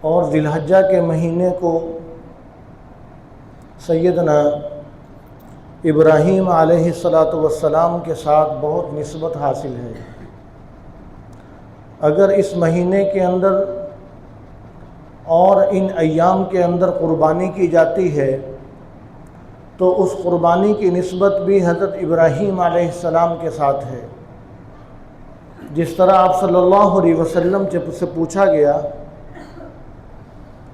اور ذی الحجہ کے مہینے کو سیدنا ابراہیم علیہ السلام کے ساتھ بہت نسبت حاصل ہے۔ اگر اس مہینے کے اندر اور ان ایام کے اندر قربانی کی جاتی ہے تو اس قربانی کی نسبت بھی حضرت ابراہیم علیہ السلام کے ساتھ ہے۔ جس طرح آپ صلی اللہ علیہ وسلم سے پوچھا گیا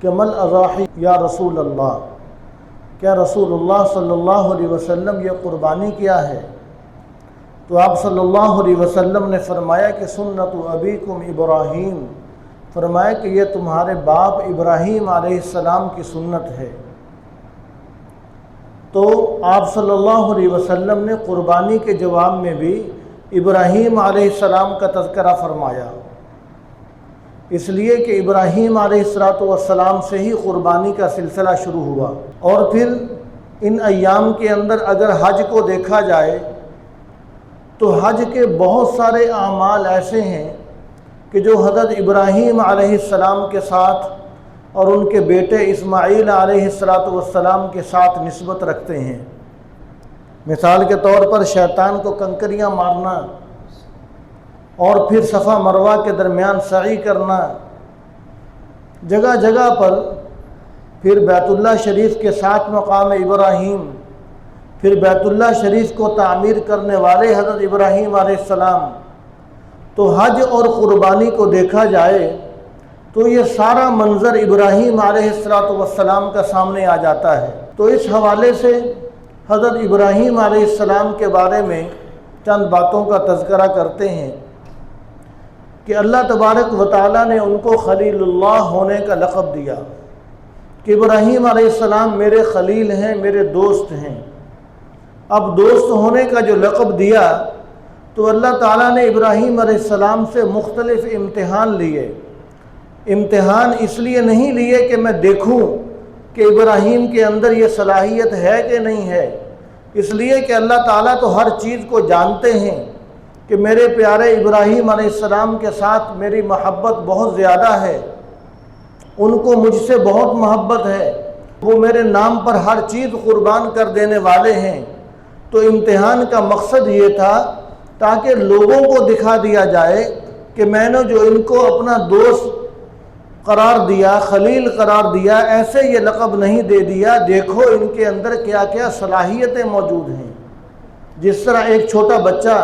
کہ مل اضاحی یا رسول اللہ، کیا رسول اللہ صلی اللہ علیہ وسلم یہ قربانی کیا ہے؟ تو آپ صلی اللہ علیہ وسلم نے فرمایا کہ سنت ابیکم ابراہیم، فرمایا کہ یہ تمہارے باپ ابراہیم علیہ السلام کی سنت ہے۔ تو آپ صلی اللہ علیہ وسلم نے قربانی کے جواب میں بھی ابراہیم علیہ السلام کا تذکرہ فرمایا، اس لیے کہ ابراہیم علیہ السلام سے ہی قربانی کا سلسلہ شروع ہوا۔ اور پھر ان ایام کے اندر اگر حج کو دیکھا جائے تو حج کے بہت سارے اعمال ایسے ہیں کہ جو حضرت ابراہیم علیہ السلام کے ساتھ اور ان کے بیٹے اسماعیل علیہ السلام کے ساتھ نسبت رکھتے ہیں۔ مثال کے طور پر شیطان کو کنکریاں مارنا، اور پھر صفا مروہ کے درمیان سعی کرنا، جگہ جگہ پر، پھر بیت اللہ شریف کے ساتھ مقام ابراہیم، پھر بیت اللہ شریف کو تعمیر کرنے والے حضرت ابراہیم علیہ السلام۔ تو حج اور قربانی کو دیکھا جائے تو یہ سارا منظر ابراہیم علیہ السلام کا سامنے آ جاتا ہے۔ تو اس حوالے سے حضرت ابراہیم علیہ السلام کے بارے میں چند باتوں کا تذکرہ کرتے ہیں کہ اللہ تبارک و تعالیٰ نے ان کو خلیل اللہ ہونے کا لقب دیا کہ ابراہیم علیہ السلام میرے خلیل ہیں، میرے دوست ہیں۔ اب دوست ہونے کا جو لقب دیا تو اللہ تعالیٰ نے ابراہیم علیہ السلام سے مختلف امتحان لیے۔ امتحان اس لیے نہیں لیے کہ میں دیکھوں کہ ابراہیم کے اندر یہ صلاحیت ہے کہ نہیں ہے، اس لیے کہ اللہ تعالیٰ تو ہر چیز کو جانتے ہیں کہ میرے پیارے ابراہیم علیہ السلام کے ساتھ میری محبت بہت زیادہ ہے، ان کو مجھ سے بہت محبت ہے، وہ میرے نام پر ہر چیز قربان کر دینے والے ہیں۔ تو امتحان کا مقصد یہ تھا تاکہ لوگوں کو دکھا دیا جائے کہ میں نے جو ان کو اپنا دوست قرار دیا، خلیل قرار دیا، ایسے یہ لقب نہیں دے دیا، دیکھو ان کے اندر کیا کیا صلاحیتیں موجود ہیں۔ جس طرح ایک چھوٹا بچہ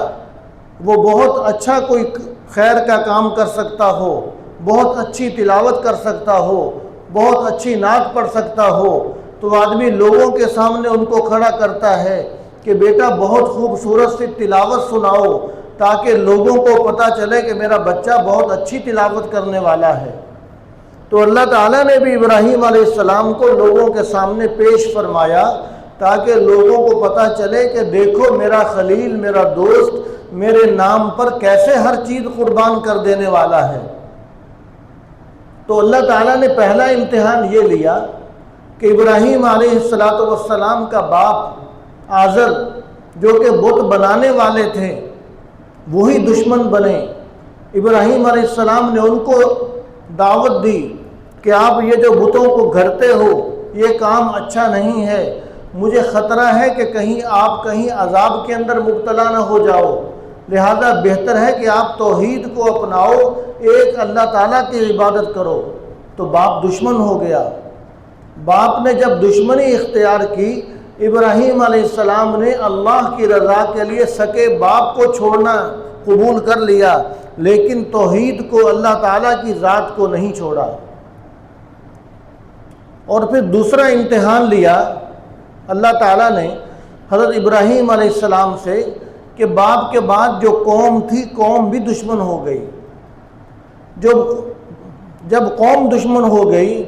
وہ بہت اچھا کوئی خیر کا کام کر سکتا ہو، بہت اچھی تلاوت کر سکتا ہو، بہت اچھی نعت پڑھ سکتا ہو، تو آدمی لوگوں کے سامنے ان کو کھڑا کرتا ہے کہ بیٹا بہت خوبصورت سی تلاوت سناؤ تاکہ لوگوں کو پتہ چلے کہ میرا بچہ بہت اچھی تلاوت کرنے والا ہے۔ تو اللہ تعالیٰ نے بھی ابراہیم علیہ السلام کو لوگوں کے سامنے پیش فرمایا تاکہ لوگوں کو پتہ چلے کہ دیکھو میرا خلیل، میرا دوست میرے نام پر کیسے ہر چیز قربان کر دینے والا ہے۔ تو اللہ تعالیٰ نے پہلا امتحان یہ لیا کہ ابراہیم علیہ السلام کا باپ آزر جو کہ بت بنانے والے تھے وہی دشمن بنے۔ ابراہیم علیہ السلام نے ان کو دعوت دی کہ آپ یہ جو بتوں کو گھرتے ہو یہ کام اچھا نہیں ہے، مجھے خطرہ ہے کہ آپ کہیں عذاب کے اندر مبتلا نہ ہو جاؤ، لہذا بہتر ہے کہ آپ توحید کو اپناؤ، ایک اللہ تعالیٰ کی عبادت کرو۔ تو باپ دشمن ہو گیا۔ باپ نے جب دشمنی اختیار کی، ابراہیم علیہ السلام نے اللہ کی رضا کے لیے سکے باپ کو چھوڑنا قبول کر لیا، لیکن توحید کو، اللہ تعالیٰ کی ذات کو نہیں چھوڑا۔ اور پھر دوسرا امتحان لیا اللہ تعالیٰ نے حضرت ابراہیم علیہ السلام سے کہ باپ کے بعد جو قوم تھی قوم بھی دشمن ہو گئی۔ جب قوم دشمن ہو گئی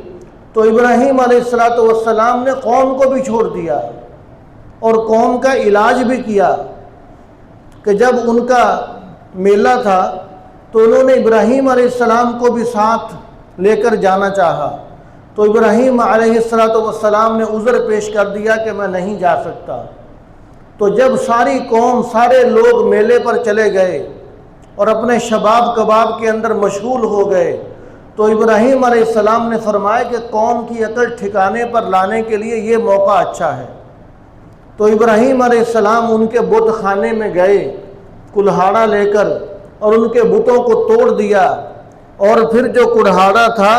تو ابراہیم علیہ السلام نے قوم کو بھی چھوڑ دیا اور قوم کا علاج بھی کیا کہ جب ان کا میلہ تھا تو انہوں نے ابراہیم علیہ السلام کو بھی ساتھ لے کر جانا چاہا، تو ابراہیم علیہ السلام نے عذر پیش کر دیا کہ میں نہیں جا سکتا۔ تو جب ساری قوم، سارے لوگ میلے پر چلے گئے اور اپنے شباب کباب کے اندر مشغول ہو گئے، تو ابراہیم علیہ السلام نے فرمایا کہ قوم کی عقل ٹھکانے پر لانے کے لیے یہ موقع اچھا ہے۔ تو ابراہیم علیہ السلام ان کے بت خانے میں گئے کلہاڑا لے کر، اور ان کے بتوں کو توڑ دیا، اور پھر جو کلہاڑا تھا،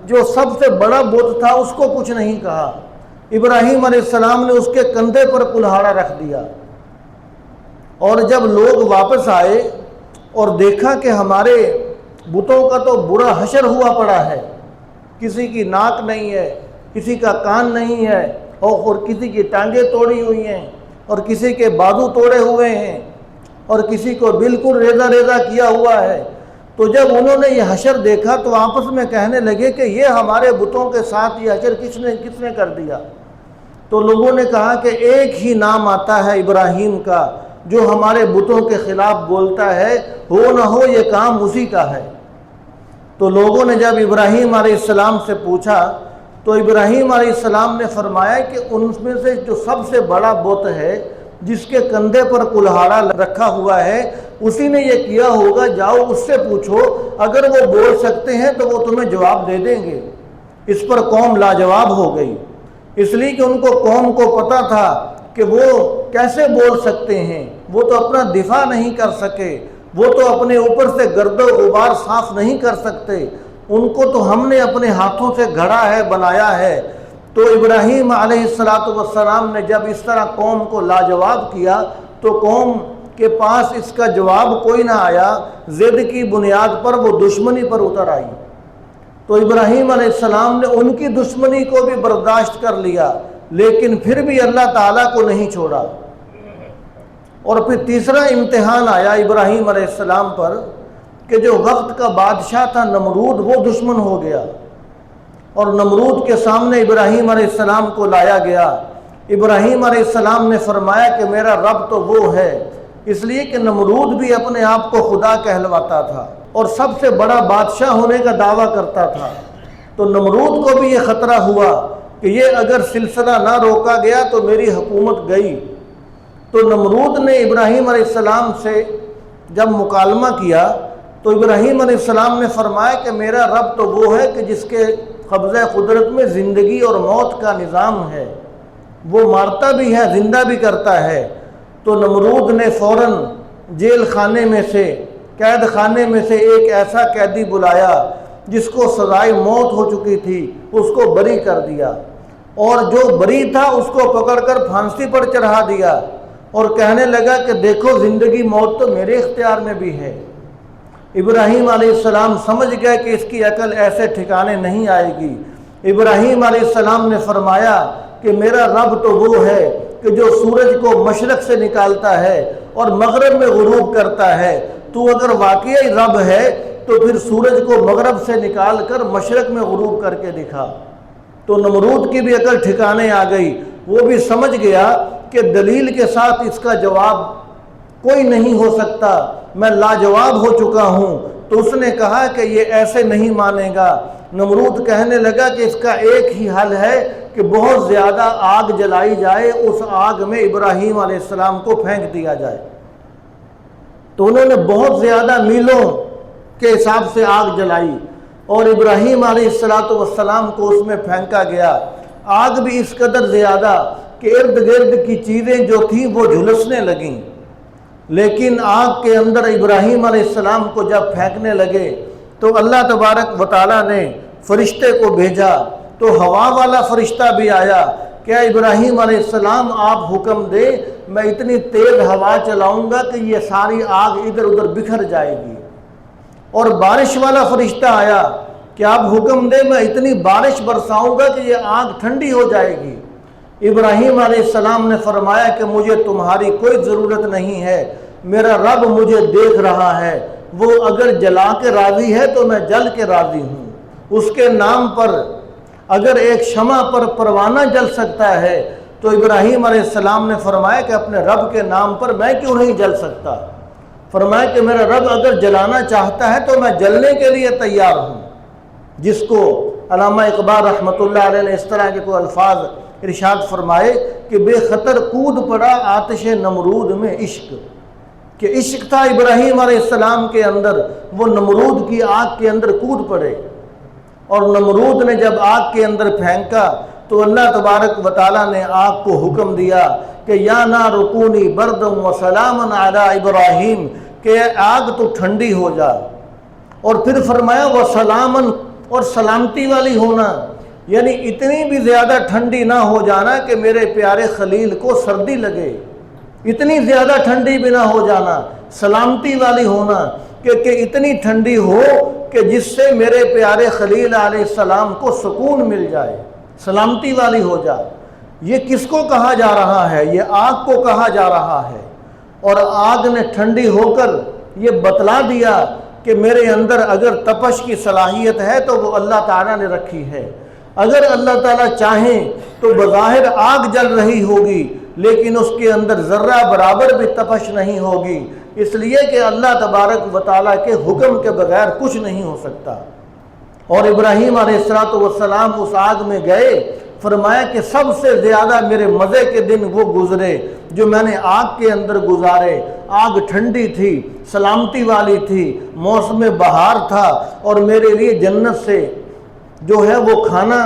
جو سب سے بڑا بت تھا، اس کو کچھ نہیں کہا۔ ابراہیم علیہ السلام نے اس کے کندھے پر کلہاڑا رکھ دیا، اور جب لوگ واپس آئے اور دیکھا کہ ہمارے بتوں کا تو برا حشر ہوا پڑا ہے، کسی کی ناک نہیں ہے، کسی کا کان نہیں ہے، اور کسی کی ٹانگیں توڑی ہوئی ہیں، اور کسی کے بازو توڑے ہوئے ہیں، اور کسی کو بالکل ریزہ ریزہ کیا ہوا ہے، تو جب انہوں نے یہ حشر دیکھا تو آپس میں کہنے لگے کہ یہ ہمارے بتوں کے ساتھ یہ حشر کس نے کر دیا؟ تو لوگوں نے کہا کہ ایک ہی نام آتا ہے ابراہیم کا، جو ہمارے بتوں کے خلاف بولتا ہے، ہو نہ ہو یہ کام اسی کا ہے۔ تو لوگوں نے جب ابراہیم علیہ السلام سے پوچھا تو ابراہیم علیہ السلام نے فرمایا کہ ان میں سے جو سب سے بڑا بت ہے، جس کے کندھے پر کلہاڑا رکھا ہوا ہے، اسی نے یہ کیا ہوگا، جاؤ اس سے پوچھو، اگر وہ بول سکتے ہیں تو وہ تمہیں جواب دے دیں گے۔ اس پر قوم لاجواب ہو گئی، اس لیے کہ ان کو قوم کو پتہ تھا کہ وہ کیسے بول سکتے ہیں، وہ تو اپنا دفاع نہیں کر سکے، وہ تو اپنے اوپر سے گرد و غبار صاف نہیں کر سکتے، ان کو تو ہم نے اپنے ہاتھوں سے گھڑا ہے، بنایا ہے۔ تو ابراہیم علیہ السلام نے جب اس طرح قوم کو لاجواب کیا تو قوم کے پاس اس کا جواب کوئی نہ آیا، ضد کی بنیاد پر وہ دشمنی پر اتر آئی۔ تو ابراہیم علیہ السلام نے ان کی دشمنی کو بھی برداشت کر لیا، لیکن پھر بھی اللہ تعالیٰ کو نہیں چھوڑا۔ اور پھر تیسرا امتحان آیا ابراہیم علیہ السلام پر کہ جو وقت کا بادشاہ تھا نمرود، وہ دشمن ہو گیا، اور نمرود کے سامنے ابراہیم علیہ السلام کو لایا گیا۔ ابراہیم علیہ السلام نے فرمایا کہ میرا رب تو وہ ہے، اس لیے کہ نمرود بھی اپنے آپ کو خدا کہلواتا تھا اور سب سے بڑا بادشاہ ہونے کا دعویٰ کرتا تھا۔ تو نمرود کو بھی یہ خطرہ ہوا کہ یہ اگر سلسلہ نہ روکا گیا تو میری حکومت گئی۔ تو نمرود نے ابراہیم علیہ السلام سے جب مکالمہ کیا تو ابراہیم علیہ السلام نے فرمایا کہ میرا رب تو وہ ہے کہ جس کے قبضہ قدرت میں زندگی اور موت کا نظام ہے، وہ مارتا بھی ہے، زندہ بھی کرتا ہے۔ تو نمرود نے فوراً جیل خانے میں سے، قید خانے میں سے ایک ایسا قیدی بلایا جس کو سزائے موت ہو چکی تھی، اس کو بری کر دیا، اور جو بری تھا اس کو پکڑ کر پھانسی پر چڑھا دیا، اور کہنے لگا کہ دیکھو زندگی موت تو میرے اختیار میں بھی ہے۔ ابراہیم علیہ السلام سمجھ گئے کہ اس کی عقل ایسے ٹھکانے نہیں آئے گی۔ ابراہیم علیہ السلام نے فرمایا کہ میرا رب تو وہ ہے کہ جو سورج کو مشرق سے نکالتا ہے اور مغرب میں غروب کرتا ہے، تو اگر واقعی رب ہے تو پھر سورج کو مغرب سے نکال کر مشرق میں غروب کر کے دکھا۔ تو نمرود کی بھی عقل ٹھکانے آ گئی، وہ بھی سمجھ گیا کہ دلیل کے ساتھ اس کا جواب کوئی نہیں ہو سکتا، میں لاجواب ہو چکا ہوں۔ تو اس نے کہا کہ یہ ایسے نہیں مانے گا۔ نمرود کہنے لگا کہ اس کا ایک ہی حل ہے کہ بہت زیادہ آگ جلائی جائے، اس آگ میں ابراہیم علیہ السلام کو پھینک دیا جائے۔ تو انہوں نے بہت زیادہ میلوں کے حساب سے آگ جلائی، اور ابراہیم علیہ السلام کو اس میں پھینکا گیا۔ آگ بھی اس قدر زیادہ کہ ارد گرد کی چیزیں جو تھیں وہ جھلسنے لگیں، لیکن آگ کے اندر ابراہیم علیہ السلام کو جب پھینکنے لگے تو اللہ تبارک و تعالیٰ نے فرشتے کو بھیجا، تو ہوا والا فرشتہ بھی آیا کہ اے ابراہیم علیہ السلام آپ حکم دے، میں اتنی تیز ہوا چلاؤں گا کہ یہ ساری آگ ادھر ادھر بکھر جائے گی۔ اور بارش والا فرشتہ آیا کہ آپ حکم دے، میں اتنی بارش برساؤں گا کہ یہ آگ ٹھنڈی ہو جائے گی۔ ابراہیم علیہ السلام نے فرمایا کہ مجھے تمہاری کوئی ضرورت نہیں ہے، میرا رب مجھے دیکھ رہا ہے، وہ اگر جلا کے راضی ہے تو میں جل کے راضی ہوں۔ اس کے نام پر اگر ایک شمع پر پروانہ جل سکتا ہے تو ابراہیم علیہ السلام نے فرمایا کہ اپنے رب کے نام پر میں کیوں نہیں جل سکتا؟ فرمایا کہ میرا رب اگر جلانا چاہتا ہے تو میں جلنے کے لیے تیار ہوں۔ جس کو علامہ اقبال رحمۃ اللہ علیہ نے اس طرح کے کوئی الفاظ ارشاد فرمائے کہ بے خطر کود پڑا آتش نمرود میں عشق، کہ عشق تھا ابراہیم علیہ السلام کے اندر، وہ نمرود کی آگ کے اندر کود پڑے۔ اور نمرود نے جب آگ کے اندر پھینکا تو اللہ تبارک و تعالیٰ نے آگ کو حکم دیا کہ یا نار کونی بردا و سلاما علی ابراہیم، کہ آگ تو ٹھنڈی ہو جا، اور پھر فرمایا وہ سلامن، اور سلامتی والی ہونا، یعنی اتنی بھی زیادہ ٹھنڈی نہ ہو جانا کہ میرے پیارے خلیل کو سردی لگے، اتنی زیادہ ٹھنڈی بھی نہ ہو جانا، سلامتی والی ہونا کہ اتنی ٹھنڈی ہو کہ جس سے میرے پیارے خلیل علیہ السلام کو سکون مل جائے، سلامتی والی ہو جائے۔ یہ کس کو کہا جا رہا ہے؟ یہ آگ کو کہا جا رہا ہے، اور آگ نے ٹھنڈی ہو کر یہ بتلا دیا کہ میرے اندر اگر تپش کی صلاحیت ہے تو وہ اللہ تعالیٰ نے رکھی ہے۔ اگر اللہ تعالیٰ چاہیں تو بظاہر آگ جل رہی ہوگی لیکن اس کے اندر ذرہ برابر بھی تپش نہیں ہوگی، اس لیے کہ اللہ تبارک و تعالیٰ کے حکم کے بغیر کچھ نہیں ہو سکتا۔ اور ابراہیم علیہ السلام اس آگ میں گئے، فرمایا کہ سب سے زیادہ میرے مزے کے دن وہ گزرے جو میں نے آگ کے اندر گزارے۔ آگ ٹھنڈی تھی، سلامتی والی تھی، موسم بہار تھا، اور میرے لیے جنت سے جو ہے وہ کھانا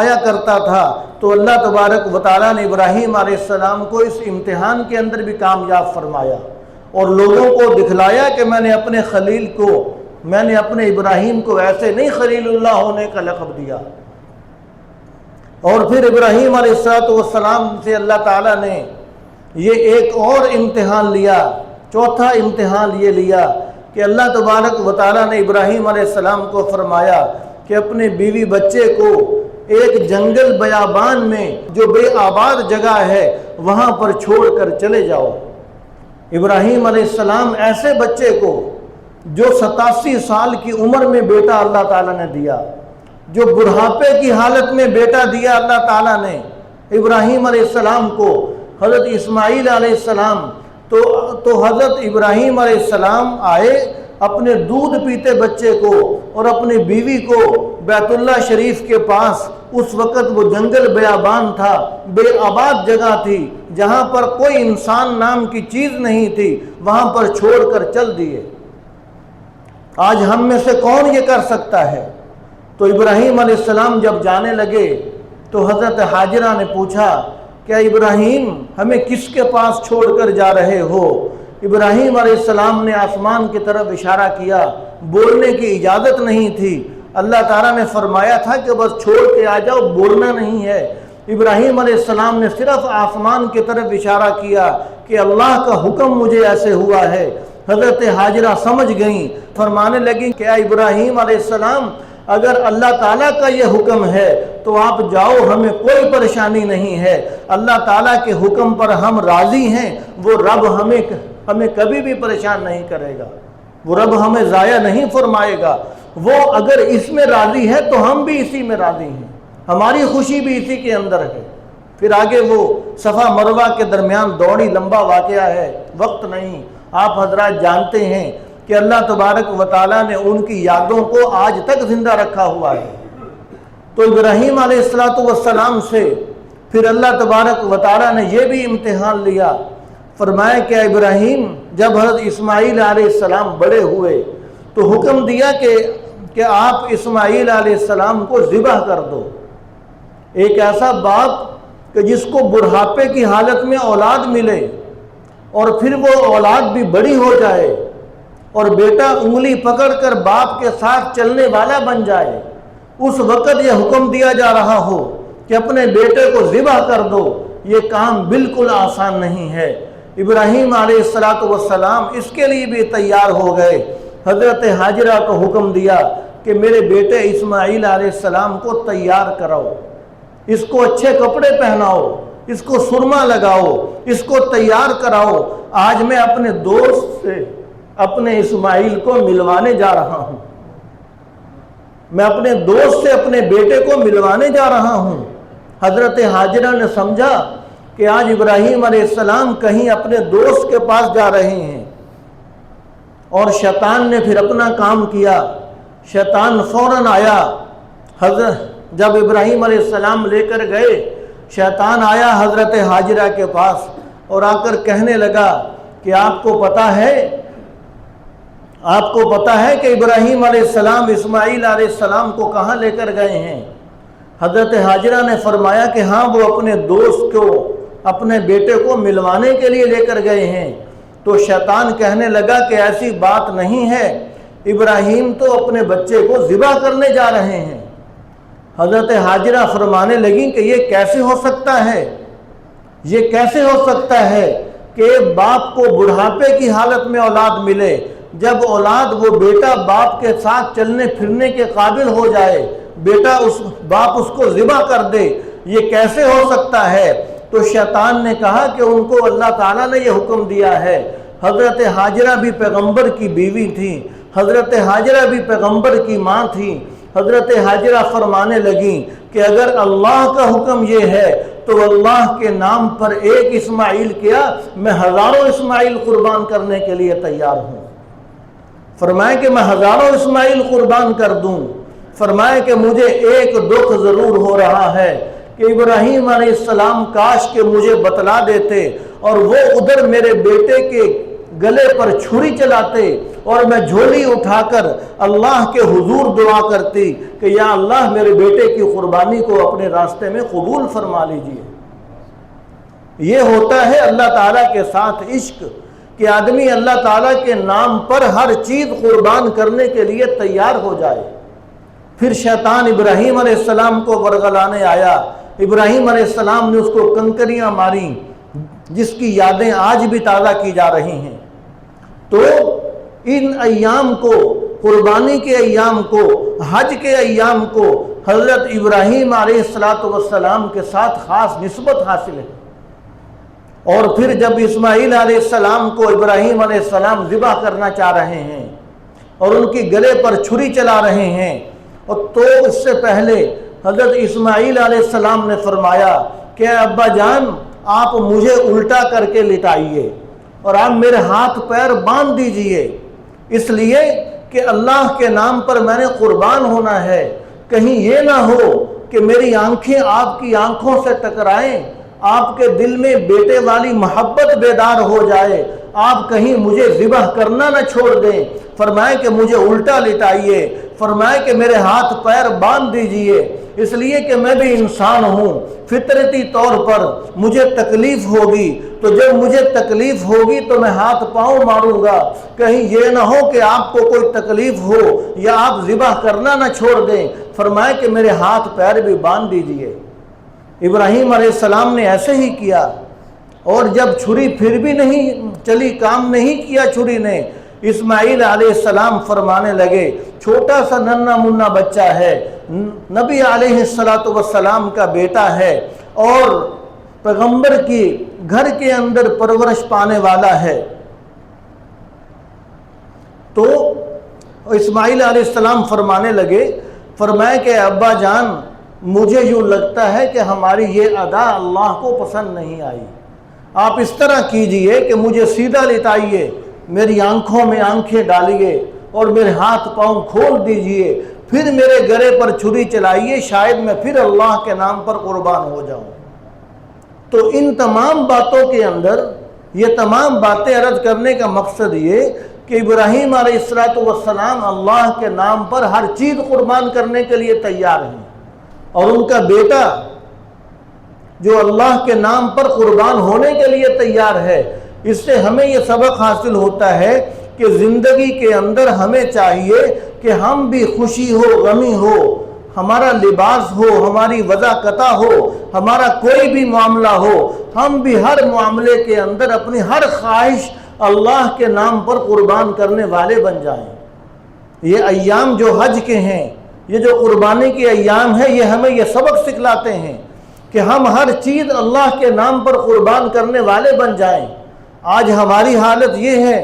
آیا کرتا تھا۔ تو اللہ تبارک و تعالیٰ نے ابراہیم علیہ السلام کو اس امتحان کے اندر بھی کامیاب فرمایا، اور لوگوں کو دکھلایا کہ میں نے اپنے خلیل کو، میں نے اپنے ابراہیم کو ایسے نہیں خلیل اللہ ہونے کا لقب دیا۔ اور پھر ابراہیم علیہ السلام سے اللہ تعالیٰ نے یہ ایک اور امتحان لیا، چوتھا امتحان یہ لیا کہ اللہ تبارک و تعالیٰ نے ابراہیم علیہ السلام کو فرمایا کہ اپنے بیوی بچے کو ایک جنگل بیابان میں جو بے آباد جگہ ہے وہاں پر چھوڑ کر چلے جاؤ۔ ابراہیم علیہ السلام ایسے بچے کو جو 87 سال کی عمر میں بیٹا اللہ تعالیٰ نے دیا، جو بڑھاپے کی حالت میں بیٹا دیا اللہ تعالیٰ نے ابراہیم علیہ السلام کو، حضرت اسماعیل علیہ السلام، تو حضرت ابراہیم علیہ السلام آئے اپنے دودھ پیتے بچے کو اور اپنی بیوی کو بیت اللہ شریف کے پاس، اس وقت وہ جنگل بیابان تھا، بے آباد جگہ تھی جہاں پر کوئی انسان نام کی چیز نہیں تھی، وہاں پر چھوڑ کر چل دیے۔ آج ہم میں سے کون یہ کر سکتا ہے؟ تو ابراہیم علیہ السلام جب جانے لگے تو حضرت حاجرہ نے پوچھا کہ ابراہیم ہمیں کس کے پاس چھوڑ کر جا رہے ہو؟ ابراہیم علیہ السلام نے آسمان کی طرف اشارہ کیا، بولنے کی اجازت نہیں تھی، اللہ تعالیٰ نے فرمایا تھا کہ بس چھوڑ کے آ جاؤ، بولنا نہیں ہے۔ ابراہیم علیہ السلام نے صرف آسمان کی طرف اشارہ کیا کہ اللہ کا حکم مجھے ایسے ہوا ہے۔ حضرت حاجرہ سمجھ گئیں، فرمانے لگیں کہ اے ابراہیم علیہ السلام اگر اللہ تعالیٰ کا یہ حکم ہے تو آپ جاؤ، ہمیں کوئی پریشانی نہیں ہے، اللہ تعالیٰ کے حکم پر ہم راضی ہیں، وہ رب ہمیں کبھی بھی پریشان نہیں کرے گا، وہ رب ہمیں ضائع نہیں فرمائے گا، وہ اگر اس میں راضی ہے تو ہم بھی اسی میں راضی ہیں، ہماری خوشی بھی اسی کے اندر ہے۔ پھر آگے وہ صفا مروہ کے درمیان دوڑی، لمبا واقعہ ہے، وقت نہیں، آپ حضرات جانتے ہیں کہ اللہ تبارک و تعالیٰ نے ان کی یادوں کو آج تک زندہ رکھا ہوا ہے۔ تو ابراہیم علیہ السلام سے پھر اللہ تبارک و تعالیٰ نے یہ بھی امتحان لیا، فرمایا کہ ابراہیم جب حضرت اسماعیل علیہ السلام بڑے ہوئے تو حکم دیا کہ آپ اسماعیل علیہ السلام کو ذبح کر دو۔ ایک ایسا باپ کہ جس کو بڑھاپے کی حالت میں اولاد ملے اور پھر وہ اولاد بھی بڑی ہو جائے اور بیٹا انگلی پکڑ کر باپ کے ساتھ چلنے والا بن جائے، اس وقت یہ حکم دیا جا رہا ہو کہ اپنے بیٹے کو ذبح کر دو، یہ کام بالکل آسان نہیں ہے۔ ابراہیم علیہ السلام اس کے لیے بھی تیار ہو گئے، حضرت حاجرہ کو حکم دیا کہ میرے بیٹے اسماعیل علیہ السلام کو تیار کراؤ، اس کو اچھے کپڑے پہناؤ، اس کو سرما لگاؤ، اس کو تیار کراؤ، آج میں اپنے دوست سے اپنے اسماعیل کو ملوانے جا رہا ہوں، میں اپنے دوست سے اپنے بیٹے کو ملوانے جا رہا ہوں۔ حضرت حاجرہ نے سمجھا کہ آج ابراہیم علیہ السلام کہیں اپنے دوست کے پاس جا رہے ہیں، اور شیطان نے پھر اپنا کام کیا۔ شیطان فوراً آیا، حضرت جب ابراہیم علیہ السلام لے کر گئے، شیطان آیا حضرت حاجرہ کے پاس اور آ کر کہنے لگا کہ آپ کو پتہ ہے آپ کو پتہ ہے کہ ابراہیم علیہ السلام اسماعیل علیہ السلام کو کہاں لے کر گئے ہیں؟ حضرت حاجرہ نے فرمایا کہ ہاں وہ اپنے دوست کو، اپنے بیٹے کو ملوانے کے لیے لے کر گئے ہیں۔ تو شیطان کہنے لگا کہ ایسی بات نہیں ہے، ابراہیم تو اپنے بچے کو ذبح کرنے جا رہے ہیں۔ حضرت حاجرہ فرمانے لگیں کہ یہ کیسے ہو سکتا ہے، یہ کیسے ہو سکتا ہے کہ باپ کو بڑھاپے کی حالت میں اولاد ملے، جب اولاد وہ بیٹا باپ کے ساتھ چلنے پھرنے کے قابل ہو جائے، باپ اس کو ذبح کر دے، یہ کیسے ہو سکتا ہے؟ تو شیطان نے کہا کہ ان کو اللہ تعالیٰ نے یہ حکم دیا ہے۔ حضرت حاجرہ بھی پیغمبر کی بیوی تھی، حضرت حاجرہ بھی پیغمبر کی ماں تھی۔ حضرت حاجرہ فرمانے لگیں کہ اگر اللہ کا حکم یہ ہے تو اللہ کے نام پر ایک اسماعیل کیا، میں ہزاروں اسماعیل قربان کرنے کے لیے تیار ہوں۔ فرمائے کہ میں ہزاروں اسماعیل قربان کر دوں۔ فرمائے کہ مجھے ایک دکھ ضرور ہو رہا ہے کہ ابراہیم علیہ السلام کاش کہ مجھے بتلا دیتے اور وہ ادھر میرے بیٹے کے گلے پر چھری چلاتے اور میں جھولی اٹھا کر اللہ کے حضور دعا کرتی کہ یا اللہ میرے بیٹے کی قربانی کو اپنے راستے میں قبول فرما لیجئے۔ یہ ہوتا ہے اللہ تعالیٰ کے ساتھ عشق، کہ آدمی اللہ تعالیٰ کے نام پر ہر چیز قربان کرنے کے لیے تیار ہو جائے۔ پھر شیطان ابراہیم علیہ السلام کو ورغلانے آیا۔ ابراہیم علیہ السلام نے اس کو کنکریاں ماریں، جس کی یادیں آج بھی تازہ کی جا رہی ہیں۔ تو ان ایام کو، قربانی کے ایام کو، حج کے ایام کو حضرت ابراہیم علیہ السلام کے ساتھ خاص نسبت حاصل ہے۔ اور پھر جب اسماعیل علیہ السلام کو ابراہیم علیہ السلام ذبح کرنا چاہ رہے ہیں اور ان کی گلے پر چھری چلا رہے ہیں، اور تو اس سے پہلے حضرت اسماعیل علیہ السلام نے فرمایا کہ ابا جان آپ مجھے الٹا کر کے لٹائیے اور آپ میرے ہاتھ پیر باندھ دیجئے، اس لیے کہ اللہ کے نام پر میں نے قربان ہونا ہے۔ کہیں یہ نہ ہو کہ میری آنکھیں آپ کی آنکھوں سے ٹکرائیں، آپ کے دل میں بیٹے والی محبت بیدار ہو جائے، آپ کہیں مجھے ذبح کرنا نہ چھوڑ دیں۔ فرمائے کہ مجھے الٹا لٹائیے، فرمائے کہ میرے ہاتھ پیر باندھ دیجئے، اس لیے کہ میں بھی انسان ہوں، فطرتی طور پر مجھے تکلیف ہوگی، تو جب مجھے تکلیف ہوگی تو میں ہاتھ پاؤں ماروں گا، کہیں یہ نہ ہو کہ آپ کو کوئی تکلیف ہو یا آپ ذبح کرنا نہ چھوڑ دیں۔ فرمائے کہ میرے ہاتھ پیر بھی باندھ دیجئے۔ ابراہیم علیہ السلام نے ایسے ہی کیا، اور جب چھری پھر بھی نہیں چلی، کام نہیں کیا چھری نے، اسماعیل علیہ السلام فرمانے لگے، چھوٹا سا ننھا منا بچہ ہے، نبی علیہ السلام کا بیٹا ہے اور پیغمبر کی گھر کے اندر پرورش پانے والا ہے۔ تو اسماعیل علیہ السلام فرمانے لگے، فرمائے کہ ابا جان مجھے یوں لگتا ہے کہ ہماری یہ ادا اللہ کو پسند نہیں آئی، آپ اس طرح کیجئے کہ مجھے سیدھا لٹائیے، میری آنکھوں میں آنکھیں ڈالیے اور میرے ہاتھ پاؤں کھول دیجئے، پھر میرے گلے پر چھری چلائیے، شاید میں پھر اللہ کے نام پر قربان ہو جاؤں۔ تو ان تمام باتوں کے اندر یہ تمام باتیں عرض کرنے کا مقصد یہ کہ ابراہیم علیہ السلام اللہ کے نام پر ہر چیز قربان کرنے کے لیے تیار ہیں، اور ان کا بیٹا جو اللہ کے نام پر قربان ہونے کے لیے تیار ہے۔ اس سے ہمیں یہ سبق حاصل ہوتا ہے کہ زندگی کے اندر ہمیں چاہیے کہ ہم بھی خوشی ہو، غمی ہو، ہمارا لباس ہو، ہماری وضاقتہ ہو، ہمارا کوئی بھی معاملہ ہو، ہم بھی ہر معاملے کے اندر اپنی ہر خواہش اللہ کے نام پر قربان کرنے والے بن جائیں۔ یہ ایام جو حج کے ہیں، یہ جو قربانی کے ایام ہیں، یہ ہمیں یہ سبق سکھلاتے ہیں کہ ہم ہر چیز اللہ کے نام پر قربان کرنے والے بن جائیں۔ آج ہماری حالت یہ ہے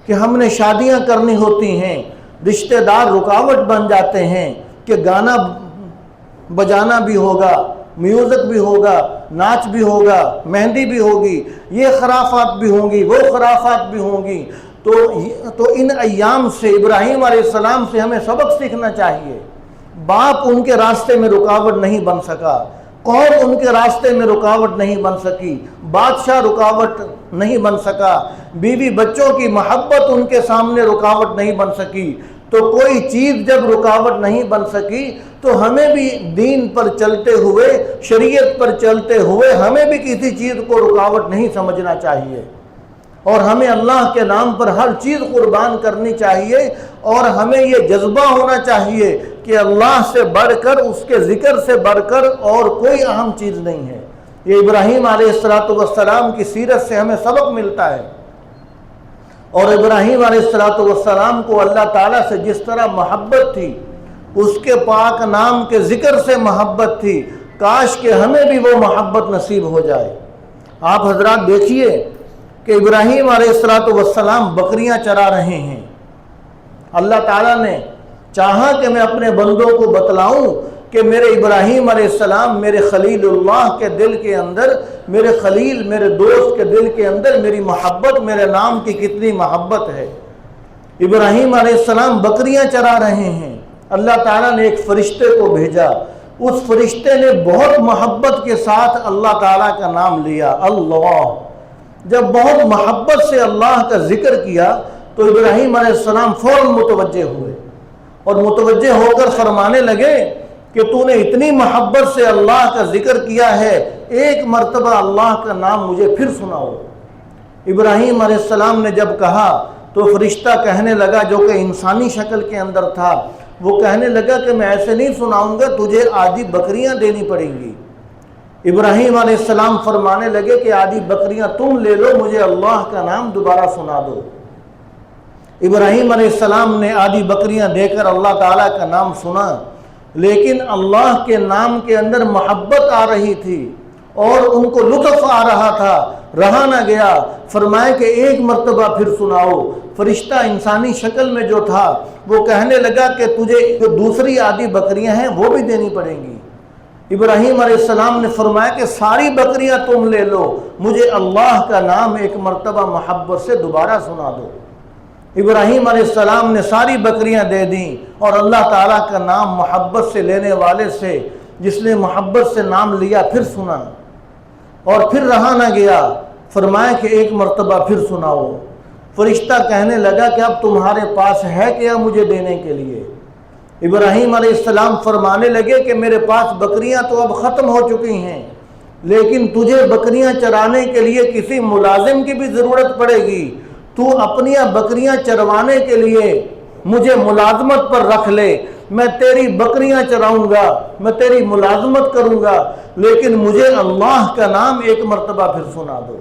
کہ ہم نے شادیاں کرنی ہوتی ہیں، رشتہ دار رکاوٹ بن جاتے ہیں کہ گانا بجانا بھی ہوگا، میوزک بھی ہوگا، ناچ بھی ہوگا، مہندی بھی ہوگی، یہ خرافات بھی ہوں گی، وہ خرافات بھی ہوں گی۔ تو ان ایام سے، ابراہیم علیہ السلام سے ہمیں سبق سیکھنا چاہیے۔ باپ ان کے راستے میں رکاوٹ نہیں بن سکا، قوم ان کے راستے میں رکاوٹ نہیں بن سکی، بادشاہ رکاوٹ نہیں بن سکا، بیوی بچوں کی محبت ان کے سامنے رکاوٹ نہیں بن سکی، تو کوئی چیز جب رکاوٹ نہیں بن سکی تو ہمیں بھی دین پر چلتے ہوئے، شریعت پر چلتے ہوئے ہمیں بھی کسی چیز کو رکاوٹ نہیں سمجھنا چاہیے، اور ہمیں اللہ کے نام پر ہر چیز قربان کرنی چاہیے، اور ہمیں یہ جذبہ ہونا چاہیے کہ اللہ سے بڑھ کر، اس کے ذکر سے بڑھ کر اور کوئی اہم چیز نہیں ہے۔ یہ ابراہیم علیہ السلام کی سیرت سے ہمیں سبق ملتا ہے، اور ابراہیم علیہ السلام کو اللہ تعالیٰ سے جس طرح محبت تھی، اس کے پاک نام کے ذکر سے محبت تھی، کاش کہ ہمیں بھی وہ محبت نصیب ہو جائے۔ آپ حضرات دیکھیے کہ ابراہیم علیہ السلام بکریاں چرا رہے ہیں، اللہ تعالیٰ نے چاہا کہ میں اپنے بندوں کو بتلاؤں کہ میرے ابراہیم علیہ السلام، میرے خلیل اللہ کے دل کے اندر، میرے خلیل، میرے دوست کے دل کے اندر میری محبت، میرے نام کی کتنی محبت ہے۔ ابراہیم علیہ السلام بکریاں چرا رہے ہیں، اللہ تعالیٰ نے ایک فرشتے کو بھیجا، اس فرشتے نے بہت محبت کے ساتھ اللہ تعالیٰ کا نام لیا، اللہ۔ جب بہت محبت سے اللہ کا ذکر کیا تو ابراہیم علیہ السلام فوراً متوجہ ہوئے، اور متوجہ ہو کر فرمانے لگے کہ تو نے اتنی محبت سے اللہ کا ذکر کیا ہے، ایک مرتبہ اللہ کا نام مجھے پھر سناؤ۔ ابراہیم علیہ السلام نے جب کہا تو فرشتہ کہنے لگا، جو کہ انسانی شکل کے اندر تھا، وہ کہنے لگا کہ میں ایسے نہیں سناؤں گا، تجھے آدھی بکریاں دینی پڑیں گی۔ ابراہیم علیہ السلام فرمانے لگے کہ آدھی بکریاں تم لے لو، مجھے اللہ کا نام دوبارہ سنا دو۔ ابراہیم علیہ السلام نے آدھی بکریاں دے کر اللہ تعالیٰ کا نام سنا، لیکن اللہ کے نام کے اندر محبت آ رہی تھی اور ان کو لطف آ رہا تھا، رہا نہ گیا، فرمائے کہ ایک مرتبہ پھر سناؤ۔ فرشتہ انسانی شکل میں جو تھا وہ کہنے لگا کہ تجھے جو دوسری آدھی بکریاں ہیں وہ بھی دینی پڑیں گی۔ ابراہیم علیہ السلام نے فرمایا کہ ساری بکریاں تم لے لو، مجھے اللہ کا نام ایک مرتبہ محبت سے دوبارہ سنا دو۔ ابراہیم علیہ السلام نے ساری بکریاں دے دیں، اور اللہ تعالیٰ کا نام محبت سے لینے والے سے، جس نے محبت سے نام لیا، پھر سنا، اور پھر رہا نہ گیا، فرمایا کہ ایک مرتبہ پھر سناؤ۔ فرشتہ کہنے لگا کہ اب تمہارے پاس ہے کیا مجھے دینے کے لیے؟ ابراہیم علیہ السلام فرمانے لگے کہ میرے پاس بکریاں تو اب ختم ہو چکی ہیں، لیکن تجھے بکریاں چرانے کے لیے کسی ملازم کی بھی ضرورت پڑے گی، تو اپنی بکریاں چروانے کے لیے مجھے ملازمت پر رکھ لے، میں تیری بکریاں چراؤں گا، میں تیری ملازمت کروں گا، لیکن مجھے اللہ کا نام ایک مرتبہ پھر سنا دو۔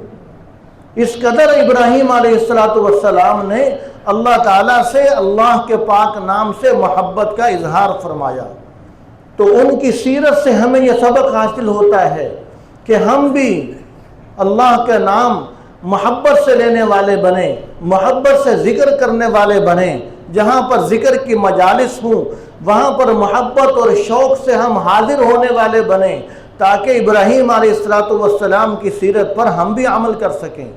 اس قدر ابراہیم علیہ السلام نے اللہ تعالیٰ سے، اللہ کے پاک نام سے محبت کا اظہار فرمایا۔ تو ان کی سیرت سے ہمیں یہ سبق حاصل ہوتا ہے کہ ہم بھی اللہ کا نام محبت سے لینے والے بنیں، محبت سے ذکر کرنے والے بنیں، جہاں پر ذکر کی مجالس ہوں وہاں پر محبت اور شوق سے ہم حاضر ہونے والے بنیں، تاکہ ابراہیم علیہ السلام کی سیرت پر ہم بھی عمل کر سکیں۔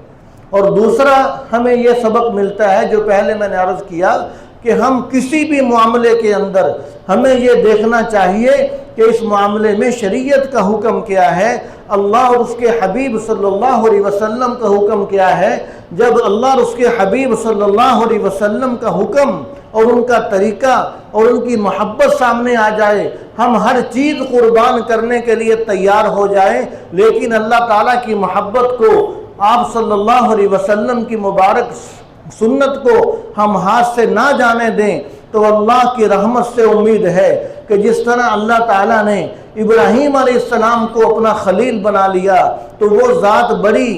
اور دوسرا ہمیں یہ سبق ملتا ہے جو پہلے میں نے عرض کیا کہ ہم کسی بھی معاملے کے اندر ہمیں یہ دیکھنا چاہیے کہ اس معاملے میں شریعت کا حکم کیا ہے، اللہ اور اس کے حبیب صلی اللہ علیہ وسلم کا حکم کیا ہے۔ جب اللہ اور اس کے حبیب صلی اللہ علیہ وسلم کا حکم اور ان کا طریقہ اور ان کی محبت سامنے آ جائے، ہم ہر چیز قربان کرنے کے لیے تیار ہو جائیں، لیکن اللہ تعالیٰ کی محبت کو، آپ صلی اللہ علیہ وسلم کی مبارک سنت کو ہم ہاتھ سے نہ جانے دیں، تو اللہ کی رحمت سے امید ہے کہ جس طرح اللہ تعالیٰ نے ابراہیم علیہ السلام کو اپنا خلیل بنا لیا، تو وہ ذات بڑی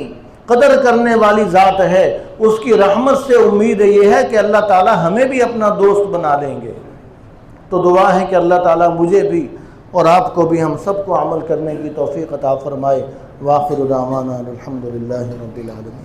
قدر کرنے والی ذات ہے، اس کی رحمت سے امید یہ ہے کہ اللہ تعالیٰ ہمیں بھی اپنا دوست بنا لیں گے۔ تو دعا ہے کہ اللہ تعالیٰ مجھے بھی اور آپ کو بھی، ہم سب کو عمل کرنے کی توفیق عطا فرمائے۔ وآخر دعوانا الحمدللہ رب العالمین۔